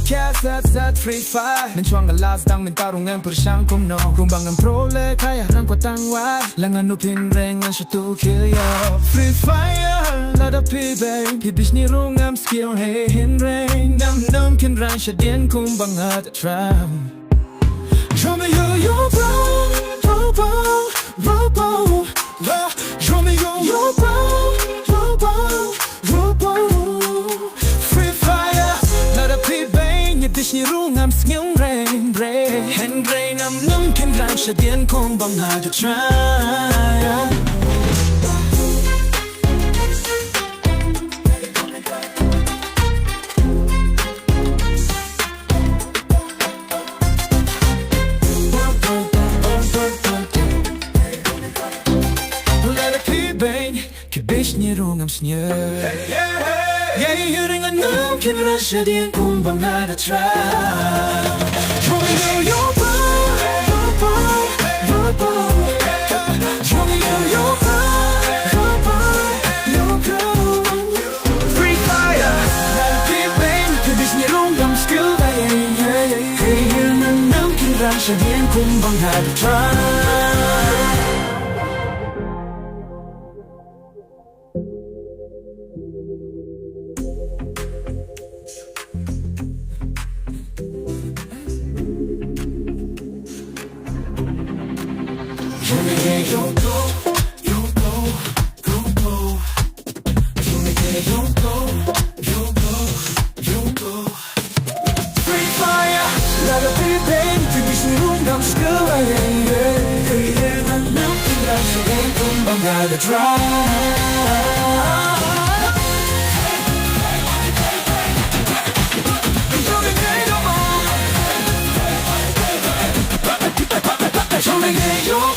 ma.kkzz free fire นั่นช่วงกันลาสดังเป็นตาโรงงานpyrshangคุมโนกรุงบางเงินโปรเล่ขายรังกว่าตั้งไว้และงานนุพินแรงงานชตูเคียร์free fire แล้วดับพี่เบย์พี่บิชนี่โรงงานสกิลให้เห็นแรงน้ำขึ้นแรงเฉดียนคุมบางเงินจะทรัม Show me you bro Show me you bro Free fire แล้วดับพี่เบย์พี่บิชนี่โรงงานสกิลแรงเห็นแรงน้ำขึ้นแรงเฉดียนคุมบางเงินจะทรัมnie rungam sngew Hur inga nam kan rasha din kum bang nada tra Show me your Show me your Free fire Nada pip bain Kibis nie rungam skill Hur inga nam kan rasha din kum bang nada tra Free fire, let it be pain. Think we should run down school. Nothing else ain't come by the dry. Show me your